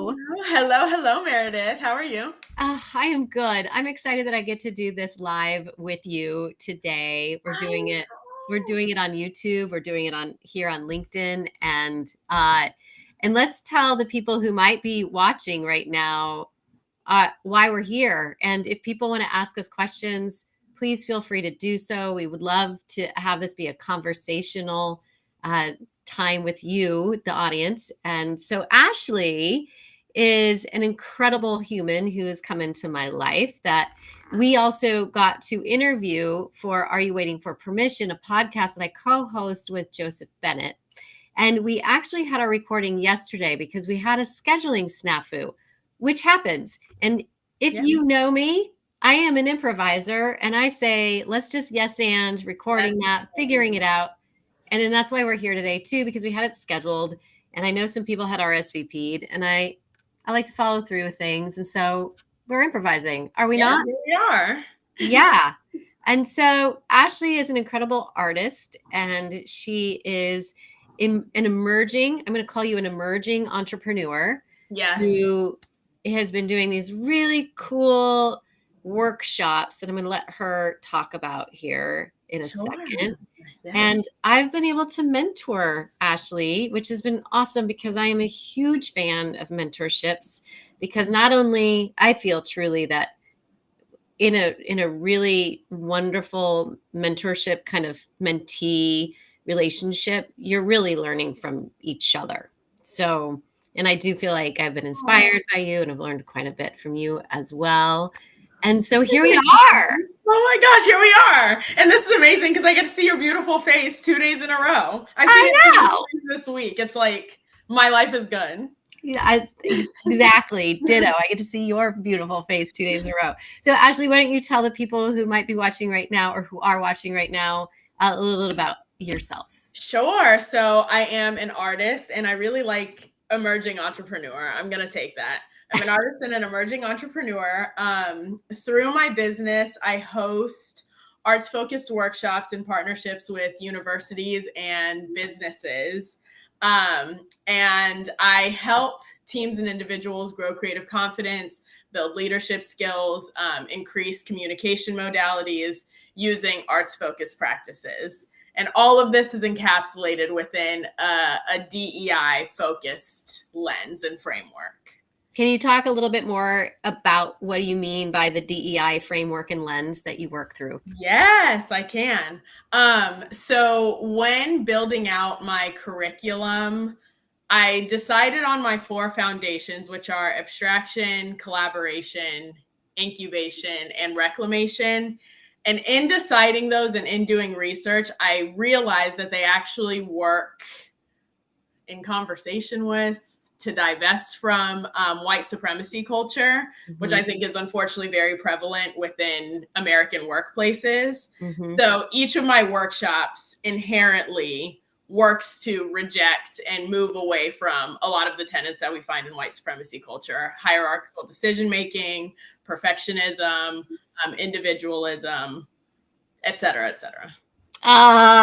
Hello. Hello, Meredith. How are you? I am good. I'm excited that I get to do this live with you today. We're I doing it. We're know. doing it on YouTube. We're doing it on here on LinkedIn, and let's tell the people who might be watching right now why we're here. And if people want to ask us questions, please feel free to do so. We would love to have this be a conversational uh, time with you, the audience. And so Ashley is an incredible human who has come into my life that we also got to interview for Are You Waiting for Permission, a podcast that I co-host with Joseph Bennett. And we actually had a recording yesterday because we had a scheduling snafu, which happens. And if Yeah. you know me, I am an improviser and I say, let's just yes and recording that, figuring it out. And then that's why we're here today too, because we had it scheduled. And I know some people had RSVP'd and I like to follow through with things. And so we're improvising. Are we not? Here we are. Yeah. And so Ashley is an incredible artist and she is an emerging, I'm going to call you an emerging entrepreneur Yes. who has been doing these really cool workshops that I'm going to let her talk about here in a second. Yeah. And I've been able to mentor Ashley, which has been awesome because I am a huge fan of mentorships because not only I feel truly that in a really wonderful mentorship kind of mentee relationship, you're really learning from each other. So, and I do feel like I've been inspired by you and I've learned quite a bit from you as well. And so here we are. Oh my gosh, here we are. And this is amazing because I get to see your beautiful face 2 days in a row. I've seen it 2 times this week. It's like my life is good. Yeah, exactly. Ditto. I get to see your beautiful face 2 days in a row. So, Ashley, why don't you tell the people who might be watching right now or who are watching right now a little about yourself? Sure. So I am an artist and I really like emerging entrepreneur. I'm going to take that. I'm an artist and an emerging entrepreneur. Through my business, I host arts-focused workshops in partnerships with universities and businesses. And I help teams and individuals grow creative confidence, build leadership skills, increase communication modalities using arts-focused practices. And all of this is encapsulated within a DEI-focused lens and framework. Can you talk a little bit more about what you mean by the DEI framework and lens that you work through? Yes, I can. So when building out my curriculum, I decided on my 4 foundations, which are abstraction, collaboration, incubation, and reclamation. And in deciding those and in doing research, I realized that they actually work in conversation with, to divest from white supremacy culture, which I think is unfortunately very prevalent within American workplaces. So each of my workshops inherently works to reject and move away from a lot of the tenets that we find in white supremacy culture: hierarchical decision-making, perfectionism, individualism, et cetera, et cetera.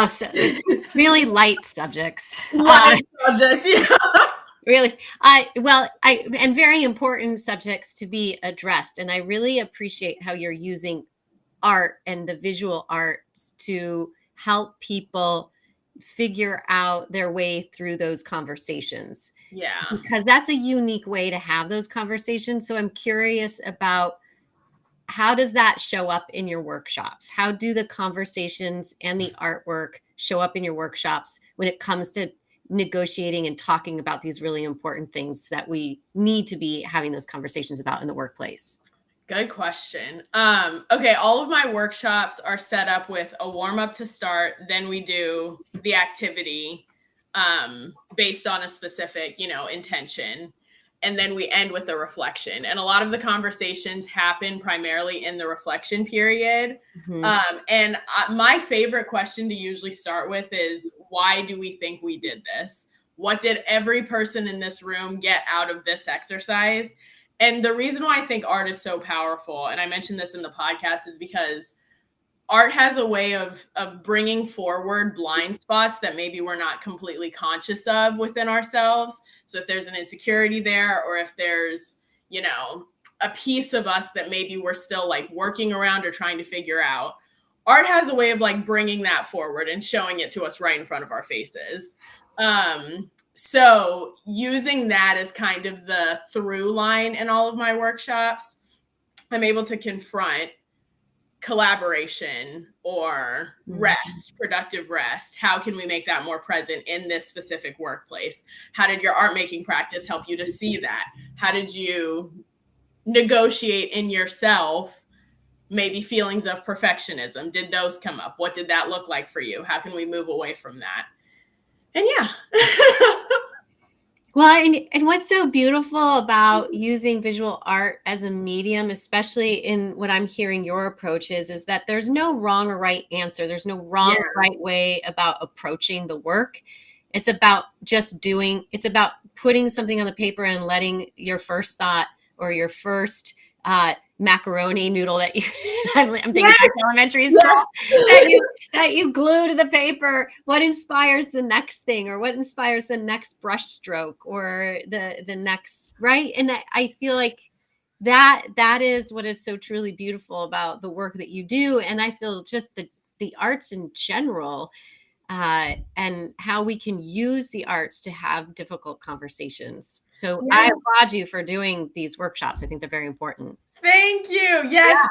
So really light subjects. Light subjects, yeah. Really, and very important subjects to be addressed. And I really appreciate how you're using art and the visual arts to help people figure out their way through those conversations. Yeah. Because that's a unique way to have those conversations. So I'm curious about how does that show up in your workshops? How do the conversations and the artwork show up in your workshops when it comes to negotiating and talking about these really important things that we need to be having those conversations about in the workplace? Good question. Okay, all of my workshops are set up with a warm up to start. Then we do the activity based on a specific, intention. And then we end with a reflection. And a lot of the conversations happen primarily in the reflection period. And my favorite question to usually start with is, why do we think we did this? What did every person in this room get out of this exercise? And the reason why I think art is so powerful, and I mentioned this in the podcast, is because art has a way of bringing forward blind spots that maybe we're not completely conscious of within ourselves. So if there's an insecurity there, or if there's, you know, a piece of us that maybe we're still like working around or trying to figure out, art has a way of like bringing that forward and showing it to us right in front of our faces. So using that as kind of the through line in all of my workshops, I'm able to confront collaboration or rest, productive rest. How can we make that more present in this specific workplace? How did your art making practice help you to see that? How did you negotiate in yourself maybe feelings of perfectionism? Did those come up? What did that look like for you? How can we move away from that? And yeah. Well, and what's so beautiful about using visual art as a medium, especially in what I'm hearing your approach is that there's no wrong or right answer. There's no wrong or right way about approaching the work. It's about just doing, it's about putting something on the paper and letting your first thought or your first macaroni noodle that you I'm thinking back to elementary school that you glue to the paper, what inspires the next thing, or what inspires the next brush stroke, or the next, right? And I feel like that is what is so truly beautiful about the work that you do. And I feel just the arts in general, and how we can use the arts to have difficult conversations. So I applaud you for doing these workshops. I think they're very important. Thank you. Yes.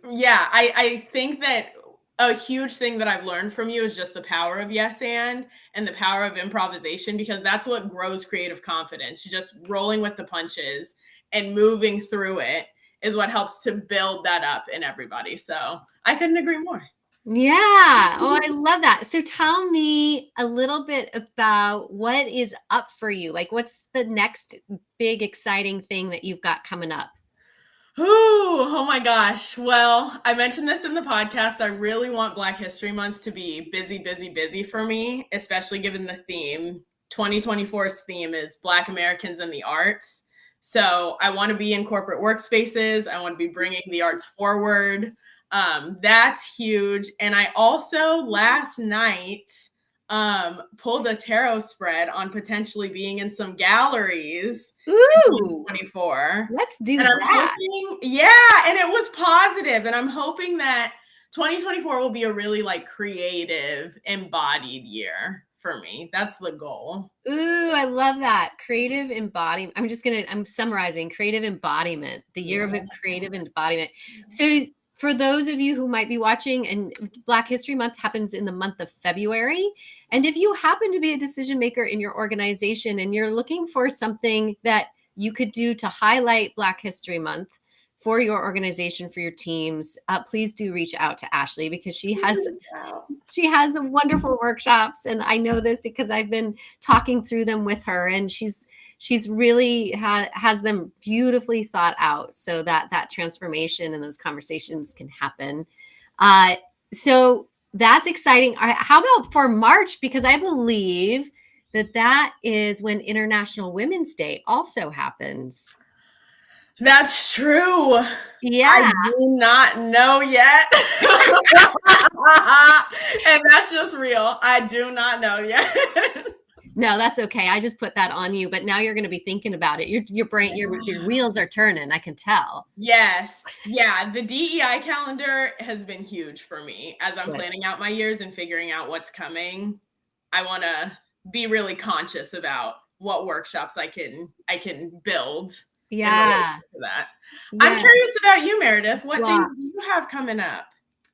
Yeah. I think that a huge thing that I've learned from you is just the power of yes and the power of improvisation, because that's what grows creative confidence. Just rolling with the punches and moving through it is what helps to build that up in everybody. So I couldn't agree more. Yeah. Oh, I love that. So tell me a little bit about what is up for you. Like, what's the next big exciting thing that you've got coming up? Oh my gosh. Well, I mentioned this in the podcast. I really want Black History Month to be busy, busy, busy for me, especially given the theme. 2024's theme is Black Americans and the Arts. So I want to be in corporate workspaces. I want to be bringing the arts forward. That's huge. And I also last night pulled a tarot spread on potentially being in some galleries. Ooh, 2024. Let's do and that. And it was positive. And I'm hoping that 2024 will be a really like creative, embodied year for me. That's the goal. Ooh, I love that. Creative embodiment. I'm summarizing creative embodiment, the year of creative embodiment. So for those of you who might be watching, and Black History Month happens in the month of February. And if you happen to be a decision maker in your organization and you're looking for something that you could do to highlight Black History Month for your organization, for your teams, please do reach out to Ashley, because she has wonderful workshops. And I know this because I've been talking through them with her, and she's really has them beautifully thought out so that transformation and those conversations can happen. So that's exciting. How about for March? Because I believe that is when International Women's Day also happens. That's true. Yeah. I do not know yet. And that's just real. I do not know yet. No, that's okay. I just put that on you, but now you're going to be thinking about it. Your brain, your wheels are turning. I can tell. Yes. Yeah. The DEI calendar has been huge for me as I'm planning out my years and figuring out what's coming. I want to be really conscious about what workshops I can build. Yeah. For that. I'm curious about you, Meredith. What things do you have coming up?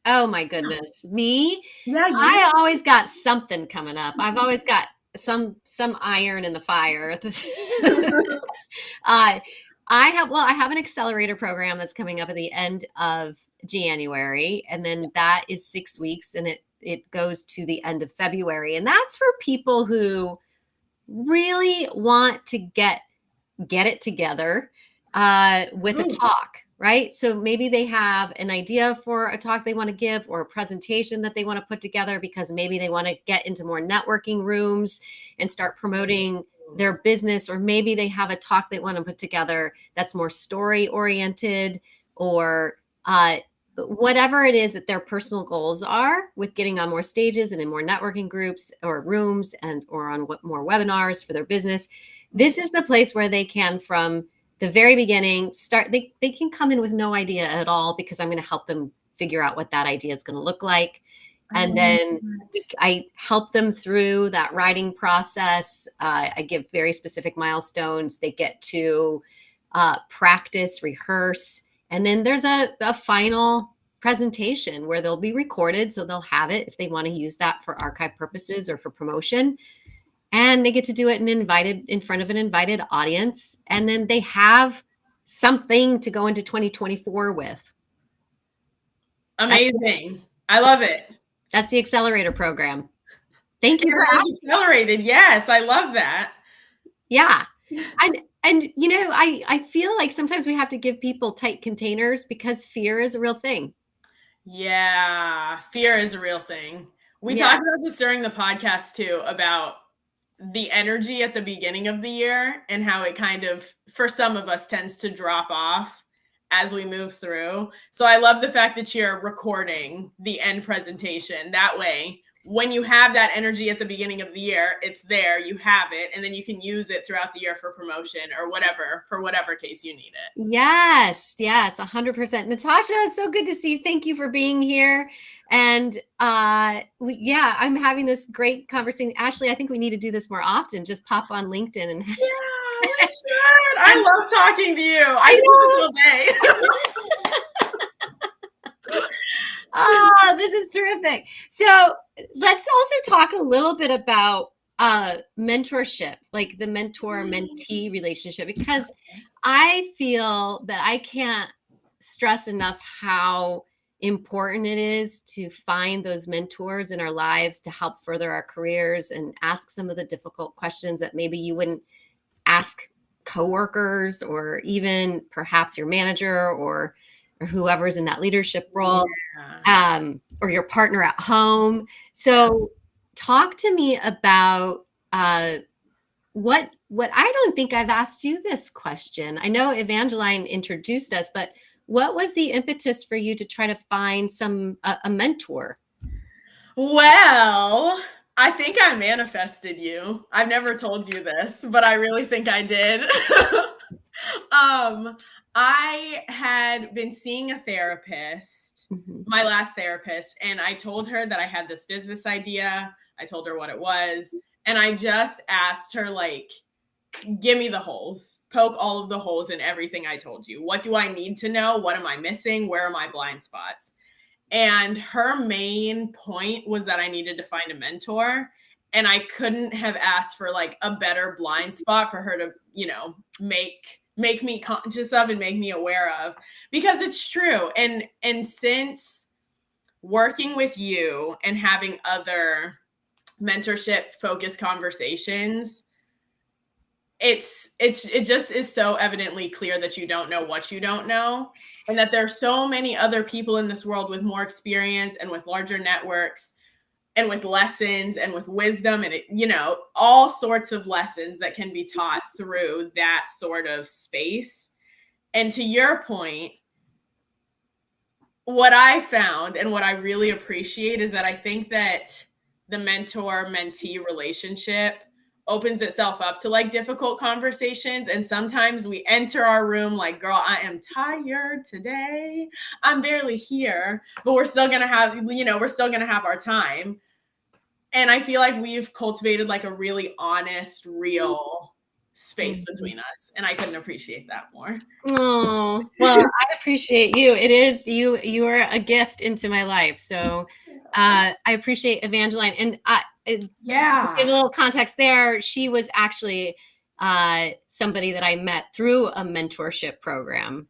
Oh my goodness. Me? Yeah. I always got something coming up. I've always got some iron in the fire. I have an accelerator program that's coming up at the end of January, and then that is 6 weeks, and it goes to the end of February. And that's for people who really want to get it together with a talk, right? So maybe they have an idea for a talk they want to give, or a presentation that they want to put together, because maybe they want to get into more networking rooms and start promoting their business, or maybe they have a talk they want to put together that's more story oriented, or whatever it is that their personal goals are with getting on more stages and in more networking groups or rooms and or on more webinars for their business, this is the place where they can, from the very beginning, start. They can come in with no idea at all, because I'm going to help them figure out what that idea is going to look like. And then I help them through that writing process. I give very specific milestones. They get to practice, rehearse, and then there's a final presentation where they'll be recorded. So they'll have it if they want to use that for archive purposes or for promotion. And they get to do it in front of an invited audience. And then they have something to go into 2024 with. Amazing. I love it. That's the accelerator program. Thank you for asking. Accelerated. Yes, I love that. Yeah. And you know, I feel like sometimes we have to give people tight containers because fear is a real thing. Yeah, fear is a real thing. We talked about this during the podcast too, about the energy at the beginning of the year and how it kind of, for some of us, tends to drop off as we move through. So I love the fact that you're recording the end presentation. That way, when you have that energy at the beginning of the year, it's there, you have it, and then you can use it throughout the year for promotion or whatever, for whatever case you need it. Yes, 100%. Natasha, it's so good to see you. Thank you for being here. And I'm having this great conversation. Ashley, I think we need to do this more often. Just pop on LinkedIn and we should. I love talking to you. I do this all day. Oh, this is terrific. So let's also talk a little bit about mentorship, like the mentor-mentee relationship, because I feel that I can't stress enough how important it is to find those mentors in our lives to help further our careers and ask some of the difficult questions that maybe you wouldn't ask coworkers or even perhaps your manager or whoever's in that leadership role, or your partner at home. So talk to me about what I don't think I've asked you this question. I know Evangeline introduced us, but what was the impetus for you to try to find a mentor? Well, I think I manifested you. I've never told you this, but I really think I did. I had been seeing a therapist, my last therapist, and I told her that I had this business idea. I told her what it was, and I just asked her, like, give me the holes, poke all of the holes in everything I told you. What do I need to know? What am I missing? Where are my blind spots? And her main point was that I needed to find a mentor, and I couldn't have asked for like a better blind spot for her to, you know, make me conscious of and make me aware of, because it's true. And since working with you and having other mentorship focused conversations, it just is so evidently clear that you don't know what you don't know, and that there are so many other people in this world with more experience and with larger networks and with lessons and with wisdom and, you know, all sorts of lessons that can be taught through that sort of space. And to your point, what I found and what I really appreciate is that I think that the mentor-mentee relationship opens itself up to like difficult conversations. And sometimes we enter our room like, girl, I am tired today. I'm barely here, but we're still going to have, you know, we're still going to have our time. And I feel like we've cultivated like a really honest, real space between us. And I couldn't appreciate that more. Oh, well, I appreciate you. It is, you are a gift into my life. So I appreciate Evangeline. And give a little context there. She was actually somebody that I met through a mentorship program.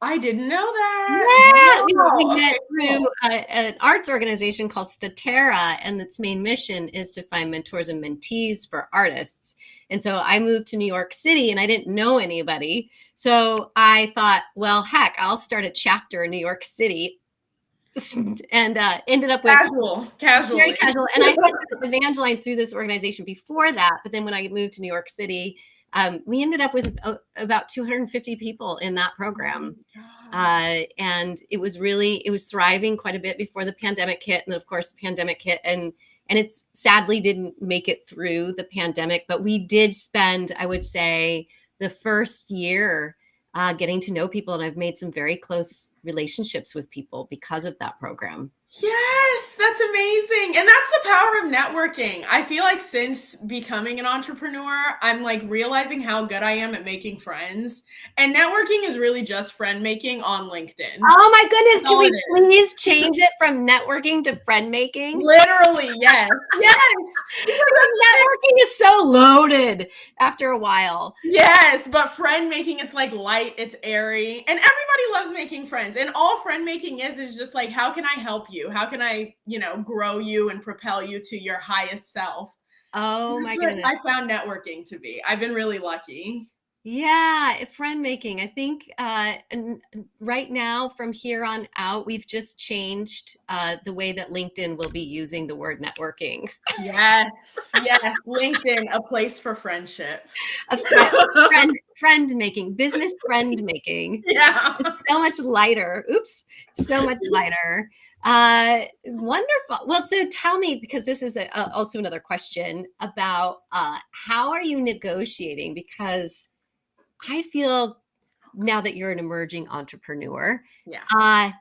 I didn't know that. Yeah, we met through an arts organization called Statera, and its main mission is to find mentors and mentees for artists. And so I moved to New York City and I didn't know anybody. So I thought, well, heck, I'll start a chapter in New York City. And ended up with casually. Very casual. And I met Evangeline through this organization before that. But then when I moved to New York City, we ended up with about 250 people in that program. And it was thriving quite a bit before the pandemic hit. And of course, the pandemic hit, and it's sadly didn't make it through the pandemic, but we did spend, I would say, the first year getting to know people. And I've made some very close relationships with people because of that program. Yes, that's amazing. And that's the power of networking. I feel like since becoming an entrepreneur, I'm like realizing how good I am at making friends. And networking is really just friend making on LinkedIn. Oh my goodness, can we please change it from networking to friend making? Literally, yes. Yes. Because networking is so loaded after a while. Yes, but friend making, it's like light, it's airy, and everybody loves making friends. And all friend making is just like, how can I help you? How can I, grow you and propel you to your highest self? Oh my goodness. I found networking to be. I've been really lucky. Yeah, friend making. I think right now, from here on out, we've just changed the way that LinkedIn will be using the word networking. Yes, yes. LinkedIn, a place for friendship. Friend making, business friend making. Yeah. It's so much lighter. Oops, so much lighter. Wonderful. Well, so tell me, because this is also another question about how are you negotiating? Because I feel now that you're an emerging entrepreneur, how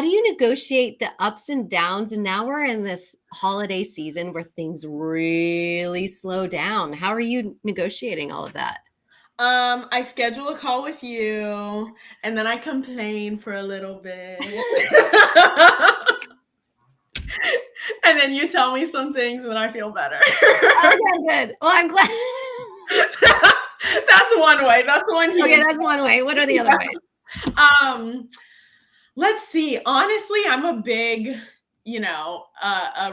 do you negotiate the ups and downs? And now we're in this holiday season where things really slow down. How are you negotiating all of that? I schedule a call with you, and then I complain for a little bit. And then you tell me some things, and then I feel better. Okay, good. Well, I'm glad. That's one way. That's one. Okay, that's one way. What are the other ways? Let's see. Honestly, I'm a big,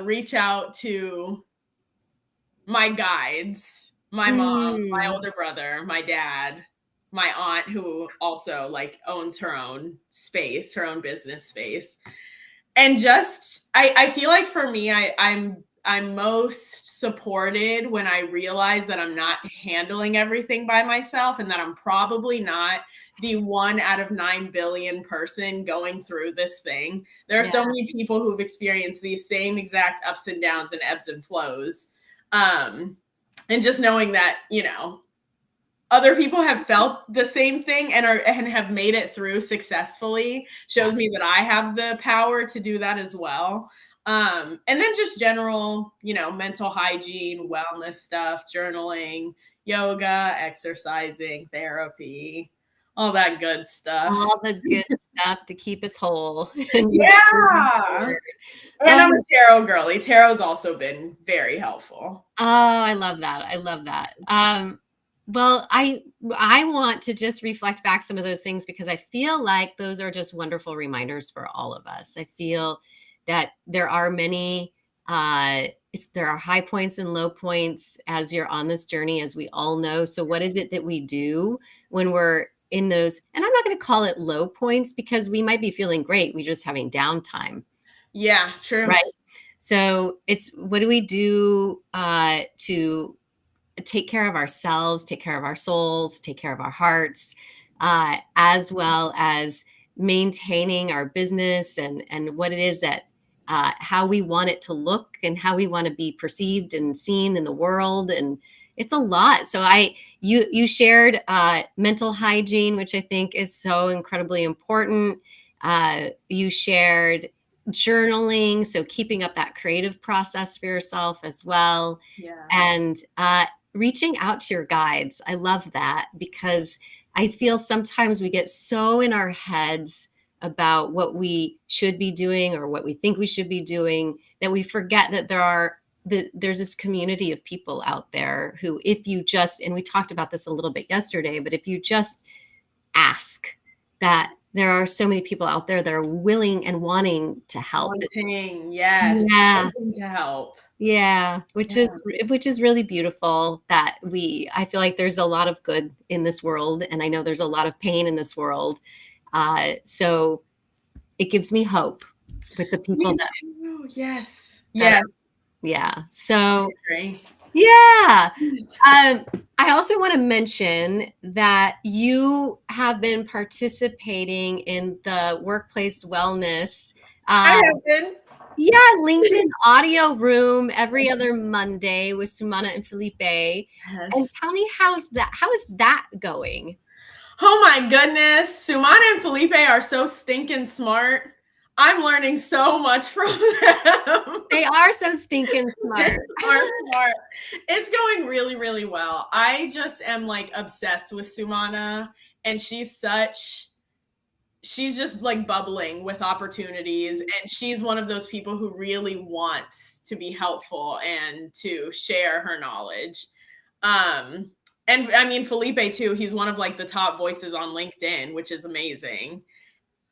reach out to my guides, my mom, my older brother, my dad, my aunt, who also like owns her own space, her own business space. And just, I feel like for me, I'm most supported when I realize that I'm not handling everything by myself, and that I'm probably not the 1 out of 9 billion person going through this thing. There are so many people who've experienced these same exact ups and downs and ebbs and flows. And just knowing that, other people have felt the same thing and have made it through successfully shows me that I have the power to do that as well. And then just general, mental hygiene, wellness stuff, journalism, yoga, exercising, therapy, all that good stuff. All the good stuff to keep us whole. Yeah. And I'm a tarot girly. Tarot's also been very helpful. Oh, I love that. I love that. Well, I want to just reflect back some of those things, because I feel like those are just wonderful reminders for all of us. I feel that there are many, there are high points and low points as you're on this journey, as we all know. So what is it that we do when we're in those? And I'm not going to call it low points, because we might be feeling great. We're just having downtime. Yeah, true. Right. So it's, what do we do to take care of ourselves, take care of our souls, take care of our hearts, as well as maintaining our business and what it is that, how we want it to look and how we want to be perceived and seen in the world. And it's a lot. So you shared mental hygiene, which I think is so incredibly important. You shared journaling, so keeping up that creative process for yourself as well. Yeah. And reaching out to your guides. I love that, because I feel sometimes we get so in our heads about what we should be doing or what we think we should be doing that we forget that there's this community of people out there who, if you just, and we talked about this a little bit yesterday, but if you just ask, that there are so many people out there that are willing and wanting to help. Wanting to help. Yeah, which is really beautiful, that I feel like there's a lot of good in this world, and I know there's a lot of pain in this world. So it gives me hope with the people Yes. Yeah. So Yeah. I also want to mention that you have been participating in the workplace wellness. I Uh, have been. yeah, LinkedIn audio room every other Monday with Sumana and Felipe. And Yes. tell me how is that going? Oh my goodness. Sumana and Felipe are so stinking smart. I'm learning so much from them. They are so stinking They smart. are smart. It's going really, really well. I just am like obsessed with Sumana, and she's just like bubbling with opportunities, and she's one of those people who really wants to be helpful and to share her knowledge. um and I mean, Felipe too, he's one of like the top voices on LinkedIn, which is amazing.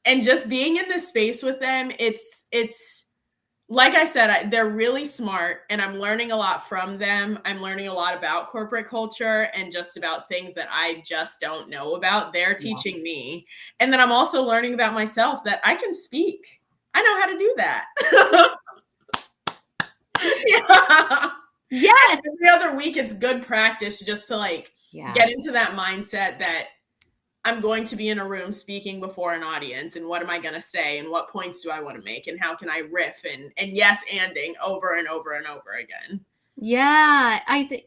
And just being in this space with them, it's like I said, they're really smart, and I'm learning a lot from them. I'm learning a lot about corporate culture and just about things that I just don't know about. They're Yeah. teaching me. And then I'm also learning about myself that I can speak. I know how to do that. Yeah. Yes. Every other week, it's good practice just to like get into that mindset that I'm going to be in a room speaking before an audience, and what am I going to say, and what points do I want to make, and how can I riff and yes anding over and over and over again. Yeah, I think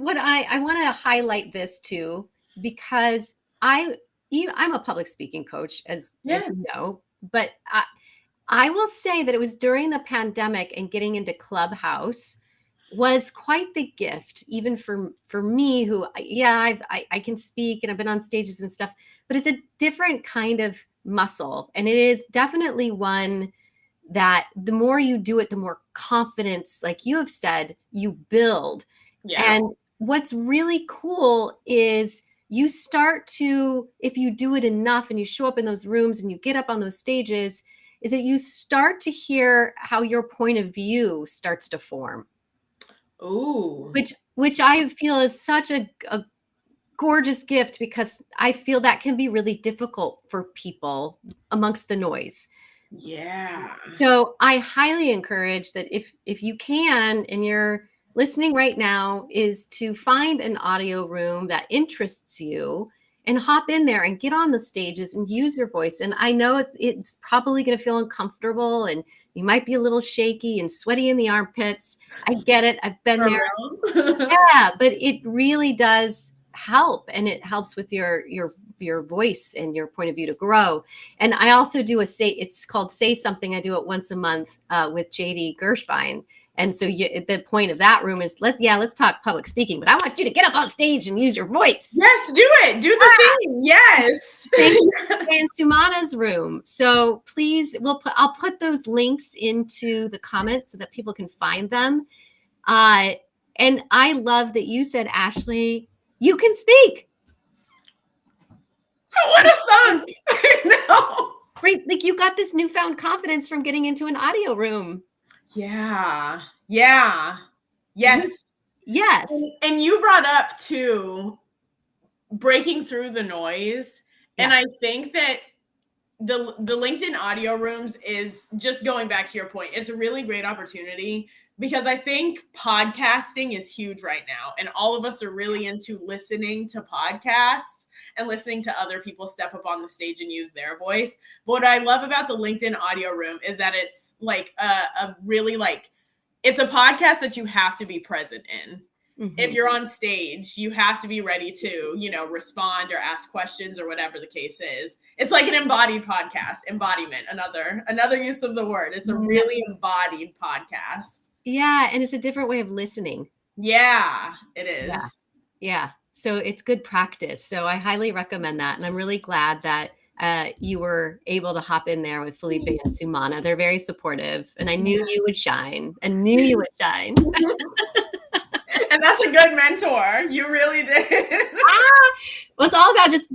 what I want to highlight this too, because I'm a public speaking coach, as you Yes. know, but I will say that it was during the pandemic, and getting into Clubhouse was quite the gift, even for me, who I can speak and I've been on stages and stuff, but it's a different kind of muscle, and it is definitely one that the more you do it, the more confidence, like you have said, you build. Yeah. And what's really cool is you start to, if you do it enough and you show up in those rooms and you get up on those stages, is that you start to hear how your point of view starts to form. Ooh. Which I feel is such a gorgeous gift, because I feel that can be really difficult for people amongst the noise. Yeah. So I highly encourage that if you can, and you're listening right now, is to find an audio room that interests you and hop in there and get on the stages and use your voice. And I know it's probably going to feel uncomfortable, and you might be a little shaky and sweaty in the armpits. I get it. I've been For there. real? Yeah, but it really does help, and it helps with your voice and your point of view to grow. And I also do it's called Say Something. I do it once a month with JD Gershbein. And so the point of that room is let's talk public speaking, but I want you to get up on stage and use your voice. Yes, do it. Do the thing. Yes. In Sumana's room. So please, I'll put those links into the comments so that people can find them. And I love that you said, Ashley, you can speak. What a fun. I know. Right? Like, you got this newfound confidence from getting into an audio room. Yeah. Yeah. Yes. Yes. And you brought up too, breaking through the noise. Yeah. And I think that the LinkedIn audio rooms is, just going back to your point, it's a really great opportunity, because I think podcasting is huge right now, and all of us are really into listening to podcasts and listening to other people step up on the stage and use their voice. But what I love about the LinkedIn audio room is that it's like a really like, it's a podcast that you have to be present in. Mm-hmm. If you're on stage, you have to be ready to, respond or ask questions or whatever the case is. It's like an embodied podcast, embodiment, another use of the word. It's a really embodied podcast. Yeah. And it's a different way of listening. Yeah, it is. Yeah. So it's good practice. So I highly recommend that. And I'm really glad that you were able to hop in there with Felipe and Sumana. They're very supportive, and I knew you would shine. And that's a good mentor. You really did. Well, it's all about just,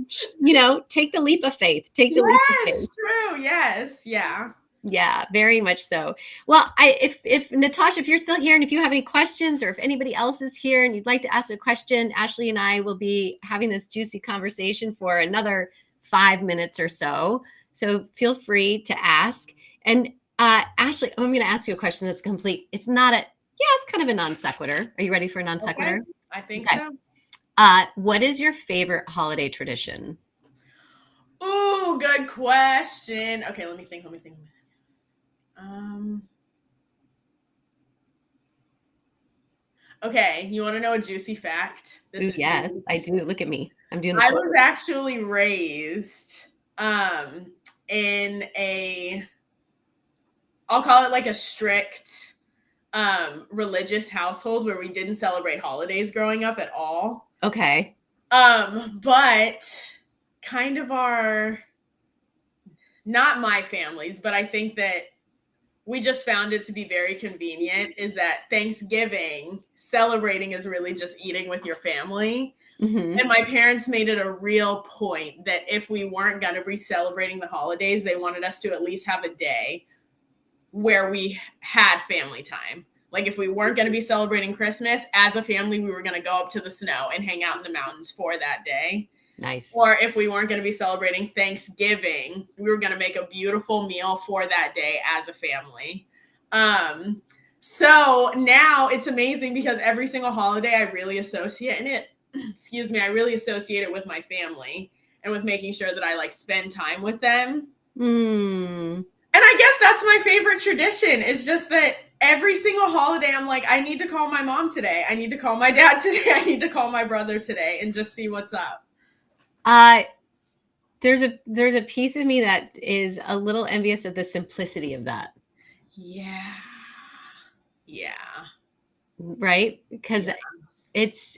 take the leap of faith. Take the leap of faith. Yes, true. Yes. Yeah. Yeah, very much so. Well, if Natasha, if you're still here, and if you have any questions, or if anybody else is here and you'd like to ask a question, Ashley and I will be having this juicy conversation for another 5 minutes or so. So feel free to ask. And Ashley, I'm going to ask you a question that's complete. It's not Yeah, it's kind of a non sequitur. Are you ready for a non Okay, sequitur? I think Okay. so. What is your favorite holiday tradition? Ooh, good question. Okay, let me think. Um, okay, you want to know a juicy fact? This Ooh, is yes, really I do. juicy. Look at me. I'm doing the I show. was actually raised um in a, I'll call it like a strict religious household where we didn't celebrate holidays growing up at all. Okay. But kind of our, not my families, but I think that we just found it to be very convenient is that Thanksgiving celebrating is really just eating with your family. Hmm. And my parents made it a real point that if we weren't going to be celebrating the holidays, they wanted us to at least have a day where we had family time. Like if we weren't going to be celebrating Christmas as a family, we were going to go up to the snow and hang out in the mountains for that day. Nice. Or if we weren't going to be celebrating Thanksgiving, we were going to make a beautiful meal for that day as a family. So now it's amazing because every single holiday I really associate it, excuse me, I really associate it with my family and with making sure that I like spend time with them. Mm. And I guess that's my favorite tradition. It's just that every single holiday, I'm like, I need to call my mom today. I need to call my dad today. I need to call my brother today and just see what's up. Uh, there's a piece of me that is a little envious of the simplicity of that, Yeah. Yeah. right? Because Yeah. it's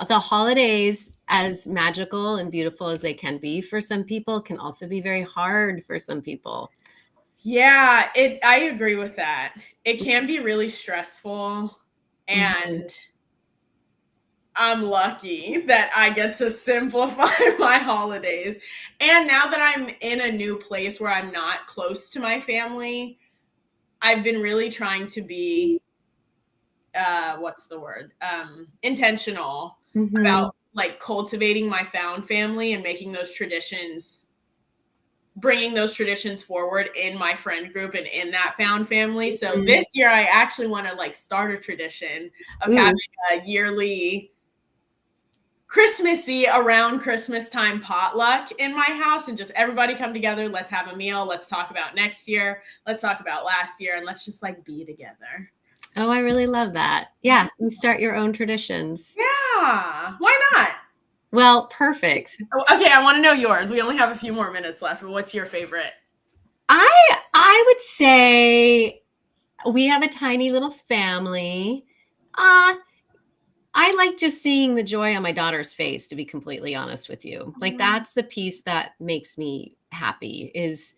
the holidays, as magical and beautiful as they can be for some people, can also be very hard for some people. Yeah, I agree with that. It can be really stressful, Mhm. and I'm lucky that I get to simplify my holidays. And now that I'm in a new place where I'm not close to my family, I've been really trying to be what's the word? Intentional Mhm. about like cultivating my found family and making those traditions, bringing those traditions forward in my friend group and in that found family. So Mhm. this year I actually want to like start a tradition of having Ooh. a yearly Christmassy around Christmas time potluck in my house and just everybody come together. Let's have a meal. Let's talk about next year. Let's talk about last year and let's just like be together. Oh, I really love that. Yeah, you start your own traditions. Yeah. Why not? Well, perfect. Oh, okay, I want to know yours. We only have a few more minutes left, but what's your favorite? I would say we have a tiny little family. Uh, I like just seeing the joy on my daughter's face, to be completely honest with you. Like that's the piece that makes me happy is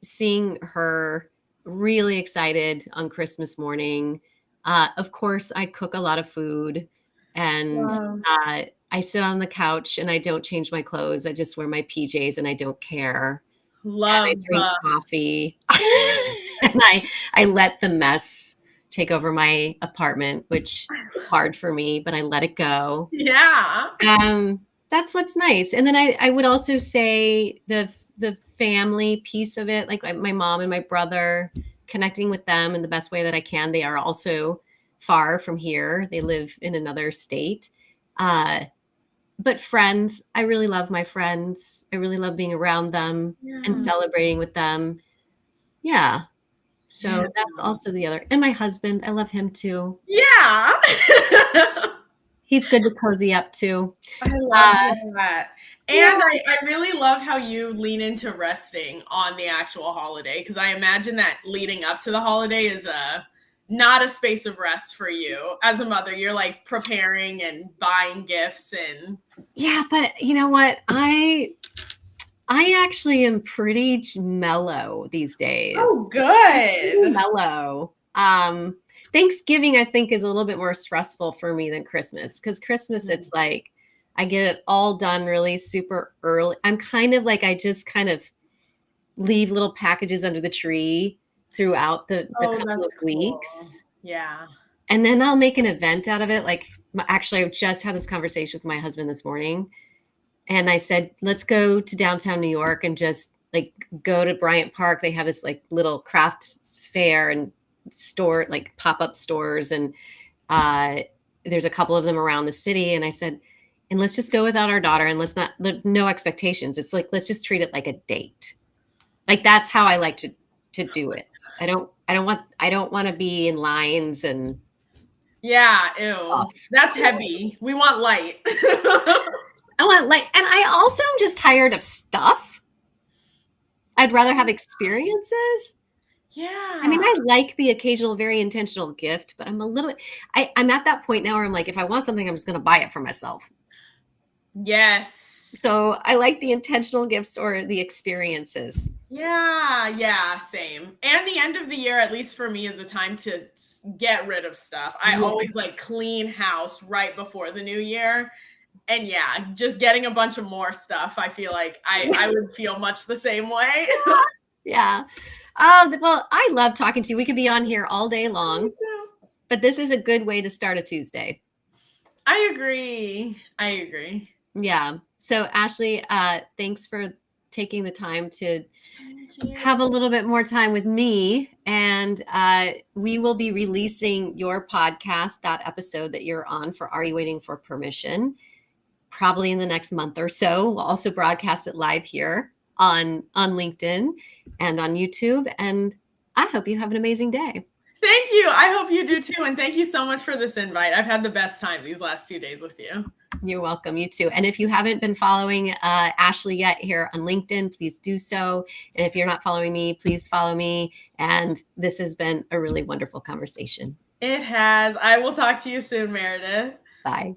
seeing her really excited on Christmas morning. Of course, I cook a lot of food and Wow. I sit on the couch and I don't change my clothes. I just wear my PJs and I don't care. And I Love. drink coffee and I let the mess take over my apartment, which is hard for me, but I let it go. Yeah. That's what's nice. And then I would also say the family piece of it, like my mom and my brother, connecting with them in the best way that I can. They are also far from here. They live in another state. Uh, but friends, I really love my friends. I really love being around them and Yeah. celebrating with them. Yeah. Yeah. So that's also the other. And my husband, I love him too. Yeah. He's good to cozy up to. I love Uh, that. yeah. And I really love how you lean into resting on the actual holiday because I imagine that leading up to the holiday is not a space of rest for you. As a mother, you're like preparing and buying gifts and Yeah, but you know what? I actually am pretty mellow these oh, days. I'm pretty good. mellow. Thanksgiving, I think, is a little bit more stressful for me than Christmas because Christmas, it's like I get it all done really super early. I'm kind of like I just kind of leave little packages under the tree throughout the Oh, couple of that's cool. weeks. Yeah. And then I'll make an event out of it. Like, actually, I just had this conversation with my husband this morning. And I said, let's go to downtown New York and just like go to Bryant Park. They have this like little craft fair and store, like pop-up stores, and there's a couple of them around the city. And I said, and let's just go without our daughter, and let's not, no expectations. It's like, let's just treat it like a date. Like, that's how I like to do it. I don't want to be in lines and Yeah, ew. off. That's heavy. We want light. I want, like, and I also am just tired of stuff. I'd rather have experiences. Yeah. I mean, I like the occasional very intentional gift, but I'm a little, I'm at that point now where I'm like, if I want something, I'm just going to buy it for myself. Yes. So I like the intentional gifts or the experiences. Yeah, same. And the end of the year, at least for me, is a time to get rid of stuff. I Yes. always like clean house right before the new year. And yeah, just getting a bunch of more stuff, I feel like I would feel much the same way. Yeah. Oh, well, I love talking to you. We could be on here all day long, Me too. but this is a good way to start a Tuesday. I agree. Yeah. So Ashley, thanks for taking the time to Thank you. have a little bit more time with me. And we will be releasing your podcast, that episode that you're on for Are You Waiting for Permission? Probably in the next month or so. We'll also broadcast it live here on LinkedIn and on YouTube. And I hope you have an amazing day. Thank you. I hope you do too. And thank you so much for this invite. I've had the best time these last 2 days with you. You're welcome. You too. And if you haven't been following Ashley yet here on LinkedIn, please do so. And if you're not following me, please follow me. And this has been a really wonderful conversation. It has. I will talk to you soon, Meredith. Bye.